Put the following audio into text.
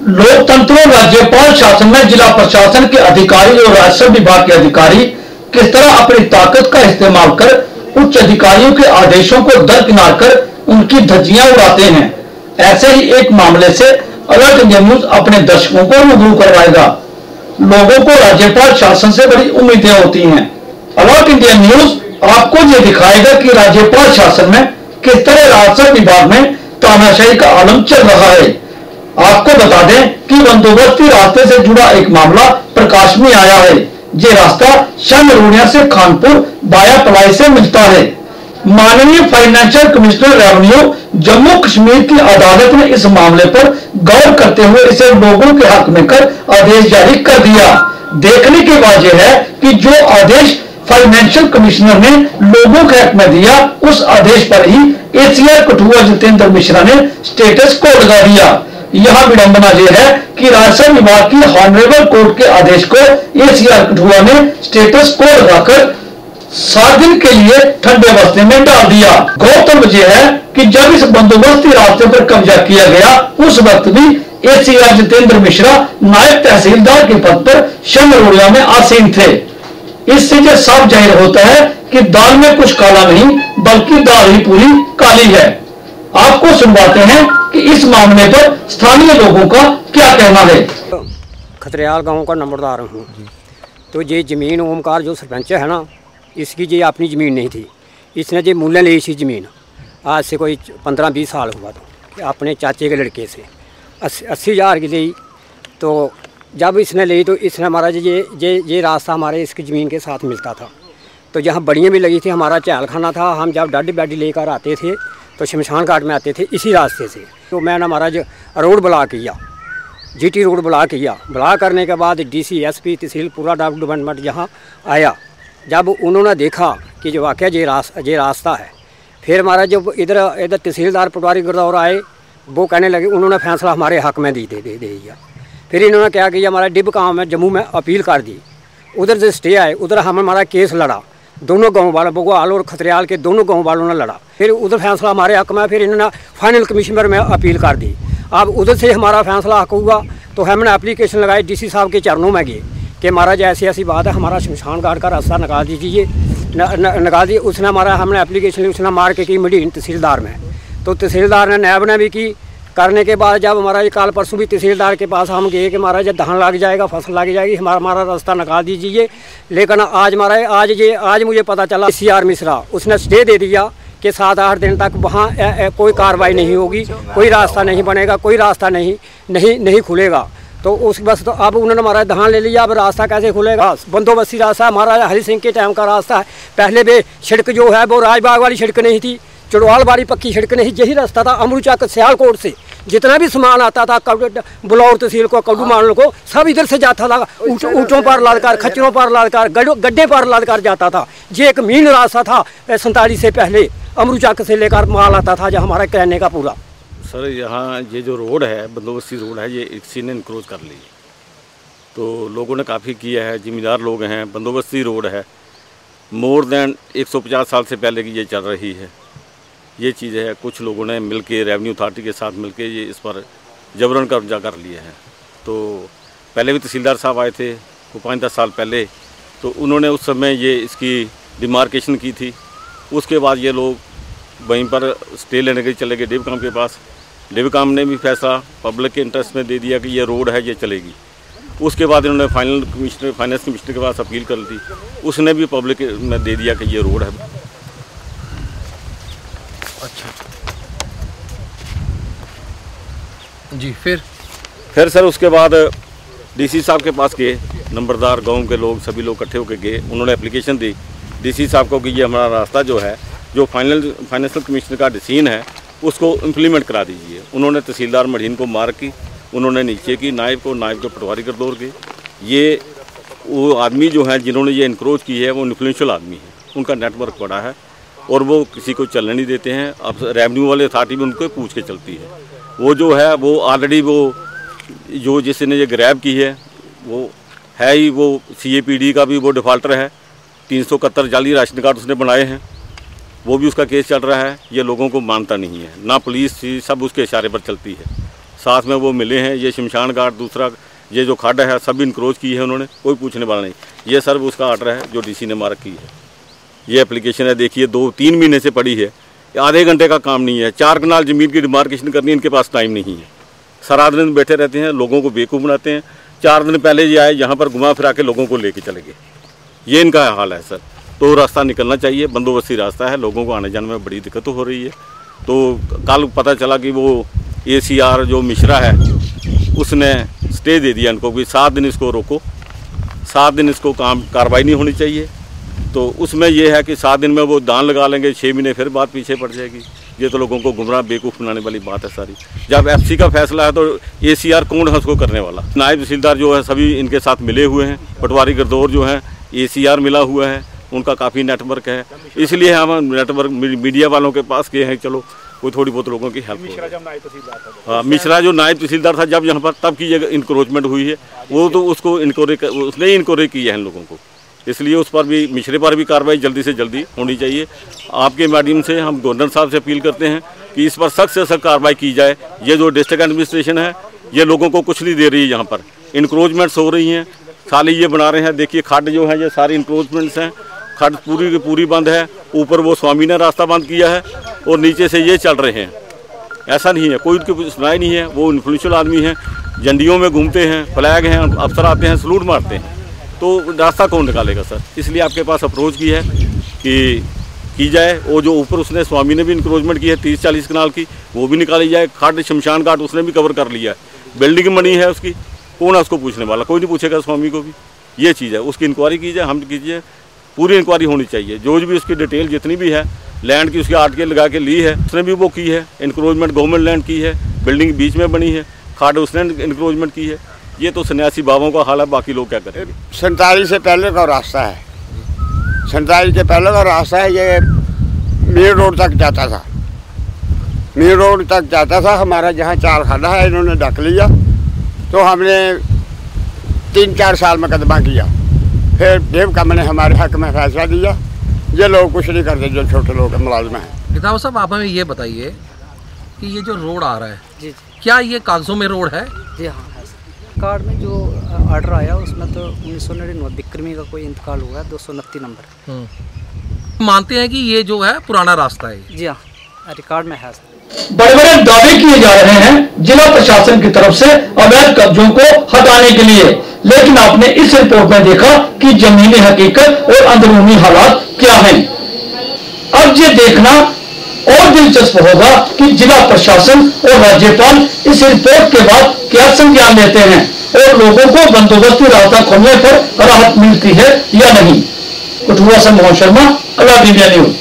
लोकतंत्र और राज्यपाल शासन में जिला प्रशासन के अधिकारी और राजस्व विभाग के अधिकारी किस तरह अपनी ताकत का इस्तेमाल कर उच्च अधिकारियों के आदेशों को दरकिनार कर उनकी धज्जियां उड़ाते हैं। ऐसे ही एक मामले से अलर्ट इंडिया न्यूज अपने दर्शकों को रूबरू करवाएगा। लोगों को राज्यपाल शासन से बड़ी उम्मीदें होती हैं। अलर्ट इंडिया न्यूज आपको ये दिखाएगा कि राज्यपाल शासन में किस तरह राजस्व विभाग में तानाशाही का आलम चल रहा है। आपको बता दें कि बंदोबस्ती रास्ते से जुड़ा एक मामला प्रकाश में आया है। ये रास्ता शमरूनिया से खानपुर बाया पलाई से मिलता है। माननीय financial commissioner revenue Jammu Kashmir की अदालत ने इस मामले पर गौर करते हुए इसे लोगों के हक में कर आदेश जारी कर दिया। देखने की बात यह है कि जो आदेश फाइनेंशियल कमिश्नर ने लोगों के हक में दिया, उस आदेश पर ही एसीआर कठुआ जितेंद्र मिश्रा ने स्टेटस को लगा दिया। यह विडंबना यह है कि राजस्व विभाग की ऑनरेबल कोर्ट के आदेश को एसीआर कठुआ ने स्टेटस को लगाकर 7 दिन के लिए ठंडे बस्ते में डाल दिया। गौरतलब यह है कि जब इस बंदोबस्ती रास्ते पर कब्जा किया गया, उस वक्त भी एसीआर जितेंद्र मिश्रा नायब तहसीलदार के पद पर शमरूनिया में आसीन थे। इससे यह साफ जाहिर होता है कि दाल में कुछ काला नहीं बल्कि दाल ही पूरी काली है। आपको सुनवाते हैं कि इस मामले पर स्थानीय लोगों का क्या कहना है। खतरियाल गांव का नंबरदार हूँ। तो ये ज़मीन ओमकार जो सरपंच है ना, इसकी ये अपनी ज़मीन नहीं थी। इसने ये मूल्य ली थी ज़मीन आज से कोई 15-20 साल हुआ तो अपने चाचे के लड़के से 80,000 की ली। तो जब इसने ली तो इसने हमारा ये रास्ता हमारे इसकी ज़मीन के साथ मिलता था। तो यहाँ बड़ियाँ भी लगी थी, हमारा चहल खाना था। हम जब डाडी बैडी लेकर आते थे तो शमशान घाट में आते थे इसी रास्ते से। तो मैंने हमारा जो रोड ब्लॉक किया, जीटी रोड ब्लॉक किया। ब्लॉक करने के बाद डीसी एसपी तहसील पूरा डिपार्टमेंट यहाँ आया। जब उन्होंने देखा कि जो वाकई ये रास्ता है, फिर हमारा जब इधर तहसीलदार पटवारी गुरदौर आए, वो कहने लगे, उन्होंने फैसला हमारे हक में दे दिया। फिर इन्होंने क्या किया, हमारा डिब काम में जम्मू में अपील कर दी। उधर से स्टे आए, उधर हम हमारा केस लड़ा। दोनों गांव वालों, बगवाल और खतरियाल के दोनों गांव वालों ने लड़ा। फिर उधर फैसला हमारे हक में, फिर इन्होंने फाइनल कमिश्नर में अपील कर दी। अब उधर से हमारा फैसला हक हुआ तो हमने एप्लीकेशन लगाई, डीसी साहब के चरणों में गए कि महाराज ऐसी बात है, हमारा शमशान घाट का रास्ता निकाल दीजिए। निकाल दिए। उसने हमारा हमने एप्लीकेशन ली, उसने मार के की मडीन तहसीलदार में। तो तहसीलदार ने नायब ने भी की। करने के बाद जब हमारा ये काल परसों भी तहसीलदार के पास हम गए कि महाराज जब धान लग जाएगा, फसल लग जाएगी, हमारा रास्ता निकाल दीजिए। लेकिन आज महाराज आज मुझे पता चला सीआर मिश्रा उसने स्टे दे दिया कि 7-8 दिन तक वहाँ कोई कार्रवाई नहीं होगी, कोई रास्ता नहीं बनेगा, कोई रास्ता नहीं खुलेगा। तो उस बस तो अब उन्होंने हमारा धान ले लिया, अब रास्ता कैसे खुलेगा। बंदोबस्ती रास्ता हमारा हरि सिंह के टाइम का रास्ता है। पहले भी सड़क जो है वो राजबाग वाली सड़क नहीं थी, चढ़वाल वाली पक्की सड़क नहीं, यही रास्ता था। अमरूचक सियालकोट से जितना भी सामान आता था बुलौर तहसील को, कड्डू मानल को, सब इधर से जाता था। ऊँटों पर लादकर, खच्चरों पर लादकर, गड्ढे पर लादकर जाता था। ये एक मीन रास्ता था। 47 से पहले अमरूचक से लेकर माल आता था जो हमारा कहने का पूरा। सर यहाँ ये जो रोड है, बंदोबस्ती रोड है, ये किसी ने इनक्रोच कर ली। तो लोगों ने काफ़ी किया है, जिम्मेदार लोग हैं। बंदोबस्ती रोड है, मोर देन 150 साल से पहले की ये चल रही है। ये चीज़ है, कुछ लोगों ने मिलके रेवेन्यू अथॉरिटी के साथ मिलके ये इस पर जबरन कब्जा कर लिए हैं। तो पहले भी तहसीलदार साहब आए थे 5-10 साल पहले, तो उन्होंने उस समय ये इसकी डिमार्केशन की थी। उसके बाद ये लोग वहीं पर स्टे लेने के चले गए डिबकाम के पास। डिबकाम ने भी फैसला पब्लिक के इंटरेस्ट में दे दिया कि ये रोड है, ये चलेगी। उसके बाद इन्होंने फाइनेंस कमिश्नर के पास अपील कर दी, उसने भी पब्लिक में दे दिया कि ये रोड है। अच्छा जी। फिर सर उसके बाद डीसी साहब के पास गए, नंबरदार गांव के लोग सभी लोग इकट्ठे होकर गए। उन्होंने एप्लीकेशन दी डीसी साहब को कि ये हमारा रास्ता जो है, जो फाइनेंशियल कमिश्नर का डिसीजन है, उसको इम्प्लीमेंट करा दीजिए। उन्होंने तहसीलदार मढ़ीन को मार की, उन्होंने नीचे की नायब को पटवारी गरदौर के। ये वो आदमी जो हैं जिन्होंने ये इनक्रोच की है, वो इन्फ्लुएंशियल आदमी है, उनका नेटवर्क बड़ा है और वो किसी को चलने नहीं देते हैं। अब रेवेन्यू वाले अथॉरिटी भी उनको पूछ के चलती है। वो जो है वो ऑलरेडी वो जो जिसने ये ग्रैब की है वो है ही, वो CAPD का भी वो डिफ़ाल्टर है। 371 जाली राशन कार्ड उसने बनाए हैं, वो भी उसका केस चल रहा है। ये लोगों को मानता नहीं है, ना पुलिस सब उसके इशारे पर चलती है। साथ में वो मिले हैं। ये शमशान घाट, दूसरा ये जो खड्ड है, सब इनक्रोच की है उन्होंने, कोई पूछने वाला नहीं। ये सर्व उसका आर्डर है जो डीसी ने मार्क की है। ये एप्लीकेशन है, देखिए 2-3 महीने से पड़ी है, आधे घंटे का काम नहीं है। 4 कनाल ज़मीन की डिमार्केशन करनी, इनके पास टाइम नहीं है। सारा दिन बैठे रहते हैं, लोगों को बेवकूफ़ बनाते हैं। 4 दिन पहले ये आए, यहाँ पर घुमा फिरा के लोगों को लेके चले गए। ये इनका हाल है सर। तो रास्ता निकलना चाहिए, बंदोबस्ती रास्ता है, लोगों को आने जाने में बड़ी दिक्कत हो रही है। तो कल पता चला कि वो ACR जो मिश्रा है उसने स्टे दे दिया इनको कि 7 दिन इसको रोको, 7 दिन इसको कार्रवाई नहीं होनी चाहिए। तो उसमें ये है कि 7 दिन में वो दान लगा लेंगे, 6 महीने फिर बात पीछे पड़ जाएगी। ये तो लोगों को गुमराह बेवकूफ़ बनाने वाली बात है सारी। जब FC का फैसला है तो ACR कौन है उसको करने वाला? नायब तहसीलदार जो है सभी इनके साथ मिले हुए हैं, पटवारी गिरदौर जो है ACR मिला हुआ है, उनका काफ़ी नेटवर्क है। इसलिए हम नेटवर्क मीडिया वालों के पास गए हैं, चलो कोई थोड़ी बहुत लोगों की हेल्प हो। हाँ, मिश्रा जो नायब तहसीलदार था जब यहाँ पर, तब की जगह इंक्रोचमेंट हुई है, वो तो उसको उसने ही इंक्वायरी की है इन लोगों को। इसलिए उस पर भी, मिश्रे पर भी कार्रवाई जल्दी से जल्दी होनी चाहिए। आपके माध्यम से हम गवर्नर साहब से अपील करते हैं कि इस पर सख्त से सख्त कार्रवाई की जाए। ये जो डिस्ट्रिक्ट एडमिनिस्ट्रेशन है, ये लोगों को कुछ नहीं दे रही है। यहाँ पर इंक्रोचमेंट्स हो रही हैं, खाली ये बना रहे हैं। देखिए खड्ड जो है, ये सारी इंक्रोचमेंट्स हैं। खड्ड पूरी की पूरी बंद है। ऊपर वो स्वामी ने रास्ता बंद किया है और नीचे से ये चल रहे हैं। ऐसा नहीं है, कोई उनकी सुनाई नहीं है। वो इन्फ्लुएंशियल आदमी हैं, झंडियों में घूमते हैं, फ्लैग हैं, अफसर आते हैं, सलूट मारते हैं। तो रास्ता कौन निकालेगा सर? इसलिए आपके पास अप्रोच की है कि की जाए। वो जो ऊपर उसने स्वामी ने भी इंक्रोचमेंट की है 30-40 कनाल की, वो भी निकाली जाए। खड्ड शमशान घाट उसने भी कवर कर लिया है। बिल्डिंग बनी है उसकी, कौन है उसको पूछने वाला? कोई नहीं पूछेगा स्वामी को भी। ये चीज़ है, उसकी इंक्वायरी की जाए, हम कीजिए, पूरी इंक्वायरी होनी चाहिए। जो भी उसकी डिटेल जितनी भी है, लैंड की उसकी आर्टिकल लगा के ली है, उसने भी वो की है। इंक्रोचमेंट गवर्नमेंट लैंड की है, बिल्डिंग बीच में बनी है, खड्ड उसने इंक्रोचमेंट की है। ये तो सन्यासी बाबों का हाल है, बाकी लोग क्या करेंगे? 47 से पहले का रास्ता है, 47 के पहले का रास्ता है। ये मेन रोड तक जाता था, मेन रोड तक जाता था। हमारा जहाँ 4 खड्डा है, इन्होंने ढक लिया। तो हमने 3-4 साल मुकदमा किया, फिर देव कम ने हमारे हक में फैसला दिया। ये लोग कुछ नहीं करते, जो छोटे लोग मुलाजिम हैं। किताब साहब, आप हमें ये बताइए कि ये जो रोड आ रहा है, जी क्या ये कागजों में रोड है? जी हाँ है सर। कार्ड में जो ऑर्डर आया उसमें तो 1999 बिक्रमी का कोई इंतकाल हुआ है, 229 नंबर। मानते हैं कि ये जो है पुराना रास्ता है? जी हाँ, रिकॉर्ड में है सर। बड़े बड़े दावे किए जा रहे हैं जिला प्रशासन की तरफ से अवैध कब्जों को हटाने के लिए, लेकिन आपने इस रिपोर्ट में देखा कि जमीनी हकीकत और अंदरूनी हालात क्या हैं। अब ये देखना और दिलचस्प होगा कि जिला प्रशासन और राज्यपाल इस रिपोर्ट के बाद क्या संज्ञान लेते हैं और लोगों को बंदोबस्ती रास्ता खोलने पर राहत मिलती है या नहीं। कठुआ से मोहन शर्मा, अलग इंडिया न्यूज।